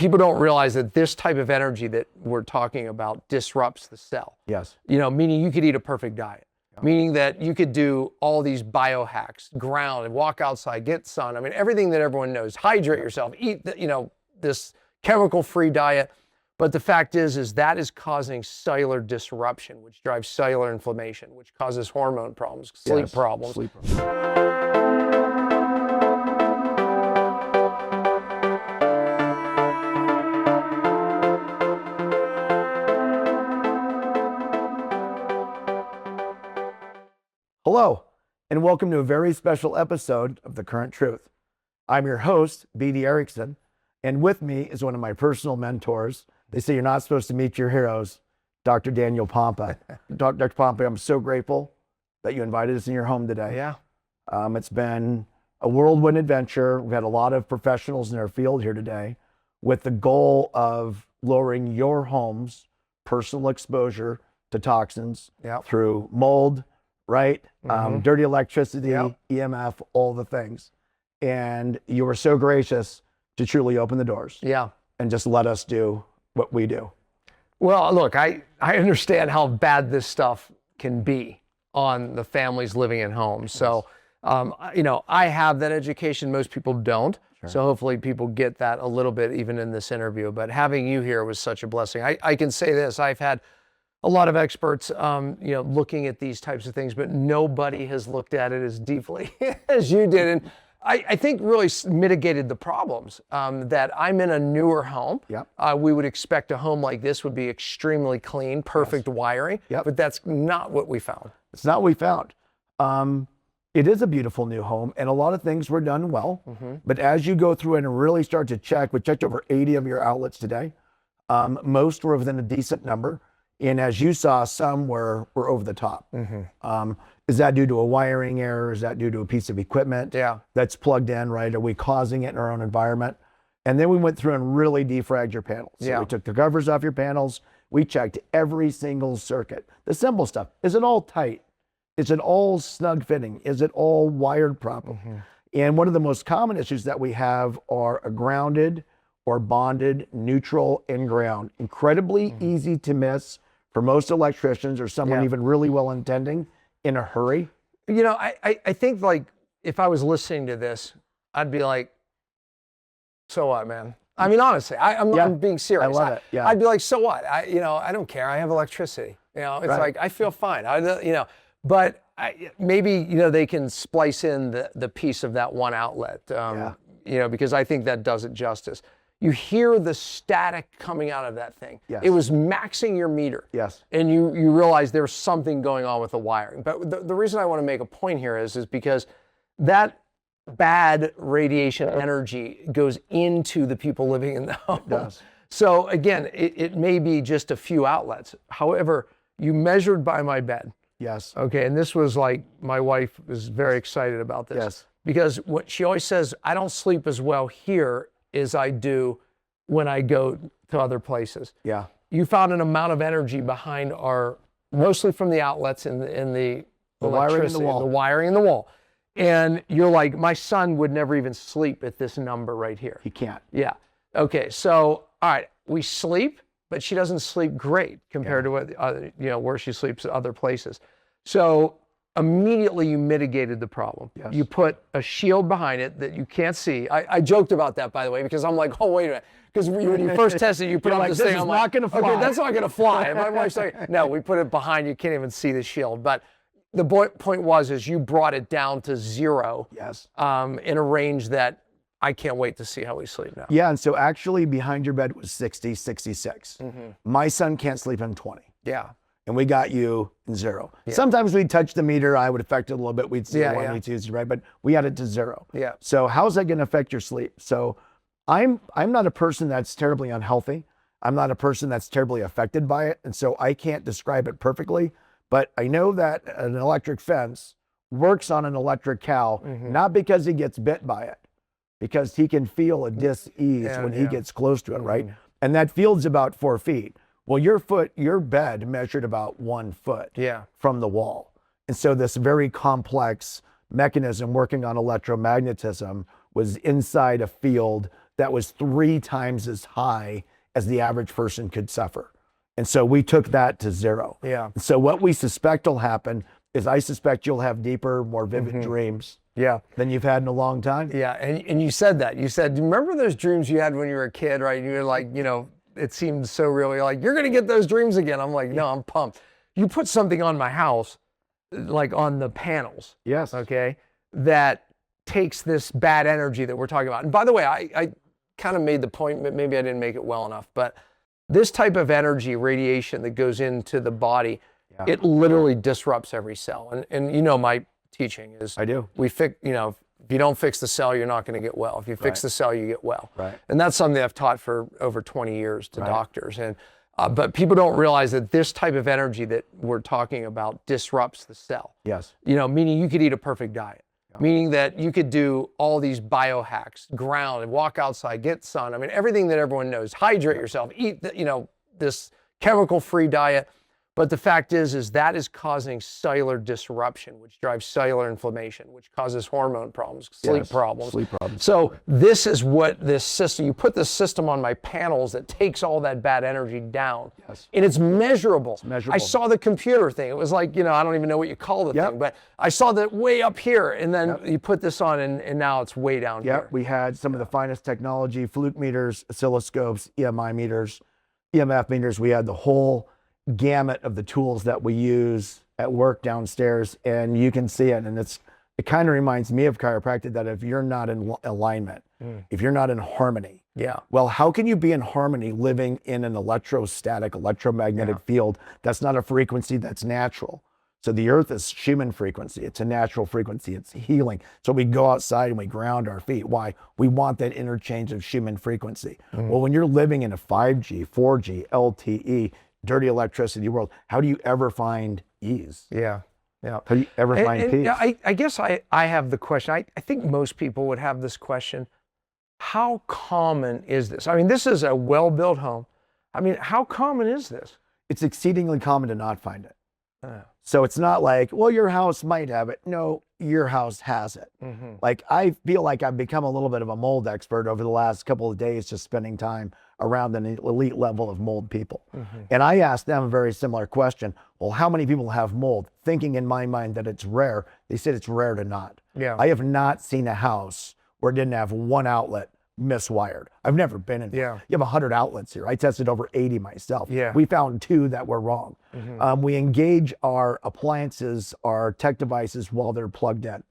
people don't realize that this type of energy that we're talking about disrupts the cell. Yes. Meaning you could eat a perfect diet, meaning that you could do all these biohacks, ground and walk outside, get sun. I mean, everything that everyone knows, hydrate yourself, eat, this chemical-free diet. But the fact is that is causing cellular disruption, which drives cellular inflammation, which causes hormone problems, sleep problems. Hello, and welcome to a very special episode of The Current Truth. I'm your host, B.D. Erickson, and with me is one of my personal mentors. They say you're not supposed to meet your heroes, Dr. Daniel Pompa. Dr. Pompa, I'm so grateful that you invited us in your home today. Yeah. It's been a whirlwind adventure. We've had a lot of professionals in our field here today with the goal of lowering your home's personal exposure to toxins through mold, right? Dirty electricity, EMF, all the things. And you were so gracious to truly open the doors. Yeah. And just let us do what we do. Well, look, I understand how bad this stuff can be on the families living at home. So, I have that education. Most people don't. Sure. So hopefully people get that a little bit even in this interview. But having you here was such a blessing. I can say this, I've had a lot of experts, looking at these types of things, but nobody has looked at it as deeply as you did. And I think really mitigated the problems that I'm in a newer home. Yep. We would expect a home like this would be extremely clean, perfect wiring, but that's not what we found. It's not what we found. It is a beautiful new home, and a lot of things were done well. But as you go through and really start to check, we checked over 80 of your outlets today. Most were within a decent number. And as you saw, some were over the top. Is that due to a wiring error? Is that due to a piece of equipment that's plugged in, right? Are we causing it in our own environment? And then we went through and really defragged your panels. So we took the covers off your panels. We checked every single circuit. The simple stuff. Is it all tight? Is it all snug fitting? Is it all wired properly? And one of the most common issues that we have are a grounded or bonded neutral and ground. Incredibly easy to miss for most electricians or someone even really well intending in a hurry. I think like if I was listening to this, I'd be like, so what, man? I mean, honestly, I'm being serious. I love it. Yeah. I'd be like, so what? I don't care. I have electricity. It's like, I feel fine. But maybe, they can splice in the piece of that one outlet, because I think that does it justice. You hear the static coming out of that thing. Yes. It was maxing your meter. Yes. And you realize there's something going on with the wiring. But the reason I want to make a point here is because that bad radiation energy goes into the people living in the home. It does. So again, it may be just a few outlets. However, you measured by my bed. Yes. Okay, and this was like, my wife was very excited about this. Yes. Because what she always says, I don't sleep as well here as I do when I go to other places. Yeah. You found an amount of energy behind mostly from the outlets in the wiring in the wall. The wiring in the wall. And you're like, my son would never even sleep at this number right here. He can't. Yeah. Okay, so, all right, we sleep, but she doesn't sleep great compared to what, where she sleeps at other places. So immediately you mitigated the problem. Yes. You put a shield behind it that you can't see. I joked about that, by the way, because I'm like, oh, wait a minute. Because when you first tested, you put up this thing. I'm like, not going to fly. Okay, that's not going to fly. And my wife's like, no, we put it behind. You can't even see the shield. But the point is you brought it down to zero. Yes. In a range that I can't wait to see how we sleep now. Yeah, and so actually behind your bed was 60, 66. My son can't sleep in 20. Yeah. And we got you in zero. Yeah. Sometimes we'd touch the meter, I would affect it a little bit. We'd see one, we'd see it, right? But we had it to zero. Yeah. So how's that going to affect your sleep? So I'm not a person that's terribly unhealthy. I'm not a person that's terribly affected by it. And so I can't describe it perfectly, but I know that an electric fence works on an electric cow, not because he gets bit by it, because he can feel a dis-ease when he gets close to it, right? And that field's about 4 feet. Well, your bed measured about 1 foot from the wall. And so this very complex mechanism working on electromagnetism was inside a field that was 3 times as high as the average person could suffer. And so we took that to 0. Yeah. So what we suspect will happen is I suspect you'll have deeper, more vivid dreams Yeah. than you've had in a long time. Yeah. And you said that. You said, do you remember those dreams you had when you were a kid, right? You were like, you know, it seemed so real. You're like, you're going to get those dreams again. I'm like, no, I'm pumped. You put something on my house, like on the panels. Yes. Okay. That takes this bad energy that we're talking about. And by the way, I kind of made the point, but maybe I didn't make it well enough, but this type of energy radiation that goes into the body, it literally disrupts every cell. And you know, my teaching is I do. if you don't fix the cell, you're not going to get well. If you fix the cell, you get well. Right. And that's something I've taught for over 20 years to doctors. And but people don't realize that this type of energy that we're talking about disrupts the cell. Yes. You know, meaning you could eat a perfect diet. Meaning that you could do all these biohacks, ground and walk outside, get sun. I mean, everything that everyone knows, hydrate yourself, eat, this chemical-free diet. But the fact is that is causing cellular disruption, which drives cellular inflammation, which causes hormone problems, sleep problems. So this is what this system, you put this system on my panels that takes all that bad energy down. Yes. And it's measurable. It's measurable. I saw the computer thing. It was like, I don't even know what you call the thing, but I saw that way up here. And then you put this on and now it's way down here. We had some of the finest technology, fluke meters, oscilloscopes, EMI meters, EMF meters. We had the whole gamut of the tools that we use at work downstairs, and you can see it. And it kind of reminds me of chiropractic, that if you're not in alignment, if you're not in harmony, well, how can you be in harmony living in an electrostatic, electromagnetic field that's not a frequency that's natural? So the earth is Schumann frequency. It's a natural frequency. It's healing. So we go outside and we ground our feet. Why? We want that interchange of Schumann frequency. Well, when you're living in a 5G, 4G, LTE, dirty electricity world, how do you ever find ease? Yeah. How do you ever find peace? I guess I have the question. I think most people would have this question. How common is this? I mean, this is a well-built home. I mean, how common is this? It's exceedingly common to not find it. So it's not like, well, your house might have it. No, your house has it. Like, I feel like I've become a little bit of a mold expert over the last couple of days, just spending time around an elite level of mold people. And I asked them a very similar question. Well, how many people have mold? Thinking in my mind that it's rare. They said it's rare to not. I have not seen a house where it didn't have one outlet miswired. I've never been in. You have 100 outlets here. I tested over 80 myself. We found 2 that were wrong. We engage our appliances, our tech devices while they're plugged in.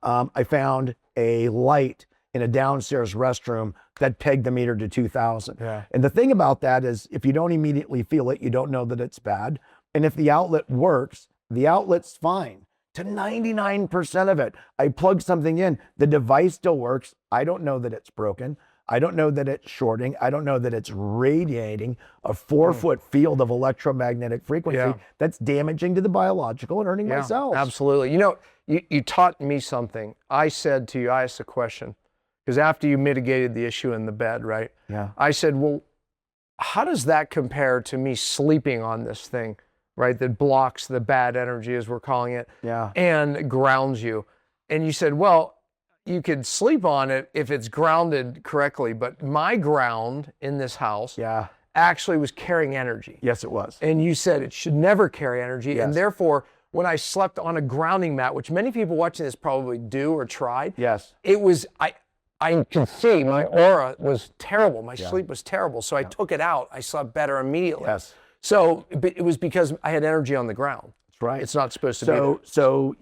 I found a light in a downstairs restroom that pegged the meter to 2,000. And the thing about that is, if you don't immediately feel it, you don't know that it's bad. And if the outlet works, the outlet's fine. To 99% of it, I plug something in, the device still works. I don't know that it's broken. I don't know that it's shorting. I don't know that it's radiating a 4-foot field of electromagnetic frequency that's damaging to the biological and hurting my cells. Absolutely. You taught me something. I said to you, I asked a question, because after you mitigated the issue in the bed, right? I said, well, how does that compare to me sleeping on this thing, right? That blocks the bad energy, as we're calling it, and grounds you. And you said, well, you could sleep on it if it's grounded correctly, but my ground in this house actually was carrying energy. Yes, it was. And you said it should never carry energy. And therefore, when I slept on a grounding mat, which many people watching this probably do or tried, it was, I can see my aura was terrible. My sleep was terrible. So I took it out. I slept better immediately. So it was because I had energy on the ground. That's right. It's not supposed to be there. So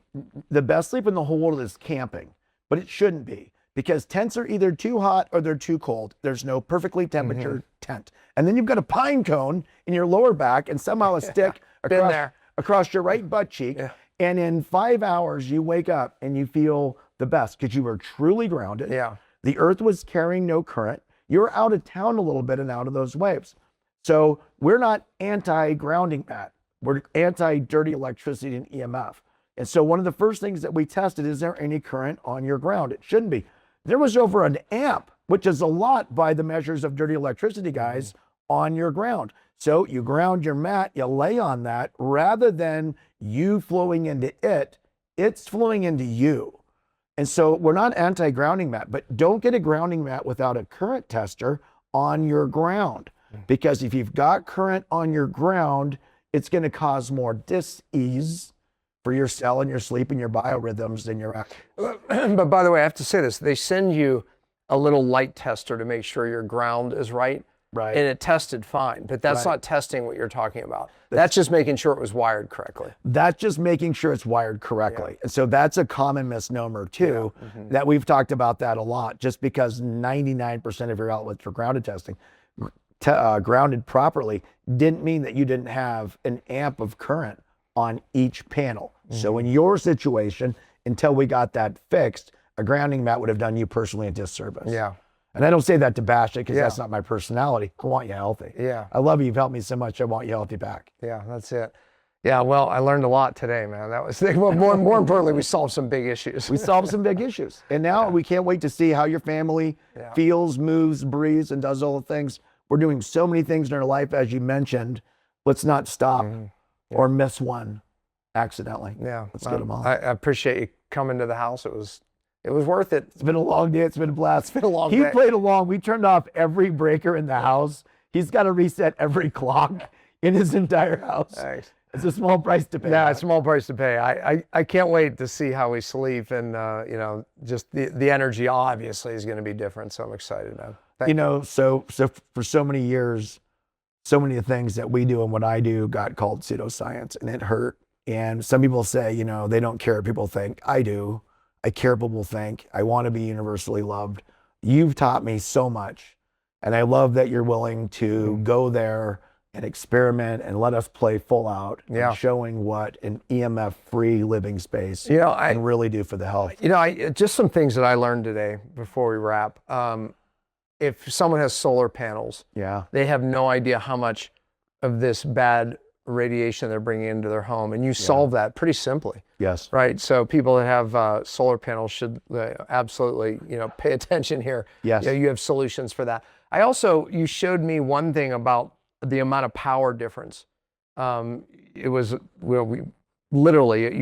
the best sleep in the whole world is camping, but it shouldn't be, because tents are either too hot or they're too cold. There's no perfectly temperatured tent. And then you've got a pine cone in your lower back and somehow a stick across your right butt cheek. And in 5 hours, you wake up and you feel the best because you were truly grounded. The earth was carrying no current. You were out of town a little bit and out of those waves. So we're not anti-grounding mat. We're anti-dirty electricity and EMF. And so one of the first things that we tested, is there any current on your ground? It shouldn't be. There was over an amp, which is a lot by the measures of dirty electricity guys, on your ground. So you ground your mat, you lay on that, rather than you flowing into it, it's flowing into you. And so we're not anti-grounding mat, but don't get a grounding mat without a current tester on your ground. Because if you've got current on your ground, it's going to cause more dis-ease for your cell and your sleep and your biorhythms than your But by the way, I have to say this. They send you a little light tester to make sure your ground is right. Right. And it tested fine, but that's not testing what you're talking about. That's just making sure it was wired correctly. That's just making sure it's wired correctly. And so that's a common misnomer too, that we've talked about that a lot, just because 99% of your outlets for grounded testing, grounded properly, didn't mean that you didn't have an amp of current on each panel. So in your situation, until we got that fixed, a grounding mat would have done you personally a disservice. Yeah. And I don't say that to bash it, because that's not my personality. I want you healthy. Yeah. I love you. You've helped me so much. I want you healthy back. Yeah, that's it. Yeah, well, I learned a lot today, man. That was well, more importantly, we solved some big issues. We solved some big issues. And now we can't wait to see how your family feels, moves, breathes, and does all the things. We're doing so many things in our life, as you mentioned. Let's not stop or miss one accidentally. Yeah. Let's get them all. I appreciate you coming to the house. It was worth it. It's been a long day. It's been a blast. It's been a long He day. played along. We turned off every breaker in the house. He's got to reset every clock in his entire house. Thanks. It's a small price to pay. Yeah, it's a small price to pay. I can't wait to see how we sleep, and just the energy obviously is going to be different. So I'm excited, man. So for so many years, so many of the things that we do and what I do got called pseudoscience, and it hurt. And some people say, they don't care what people think. I do. I care what people think. I want to be universally loved. You've taught me so much, and I love that you're willing to go there and experiment and let us play full out, and showing what an EMF-free living space can really do for the health. Just some things that I learned today before we wrap. If someone has solar panels, they have no idea how much of this bad radiation they're bringing into their home, and you solve that pretty simply. Yes. Right. So people that have solar panels should absolutely, pay attention here. Yes. You have solutions for that. You showed me one thing about the amount of power difference. You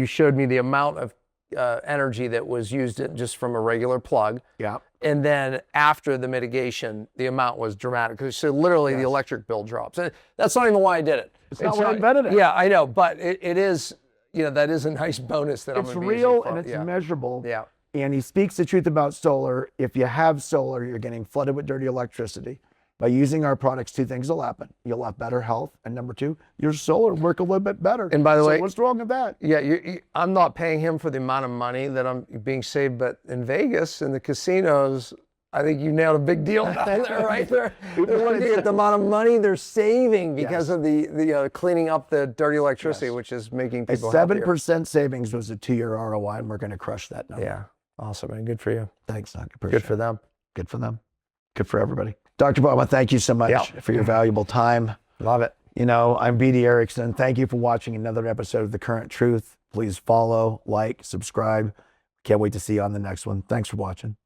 showed me the amount of energy that was used just from a regular plug. Yeah. And then after the mitigation, the amount was dramatic. So literally the electric bill drops. And that's not even why I did it. It's not why I invented it. Yeah, I know. But it is, that is a nice bonus that it's real and it's measurable. Yeah. And he speaks the truth about solar. If you have solar, you're getting flooded with dirty electricity. By using our products, two things will happen. You'll have better health. And number two, your solar will work a little bit better. And by the way, what's wrong with that? Yeah, I'm not paying him for the amount of money that I'm being saved, but in Vegas, in the casinos, I think you nailed a big deal down there, right there. They're looking at the amount of money they're saving because of the cleaning up the dirty electricity, which is making people happier. 7% savings was a 2-year ROI, and we're going to crush that number. Yeah, awesome, man. Good for you. Thanks, Doc. Good for them. Good for them. Good for everybody. Dr. Pompa, thank you so much for your valuable time. Love it. I'm BD Erickson. Thank you for watching another episode of The Current Truth. Please follow, like, subscribe. Can't wait to see you on the next one. Thanks for watching.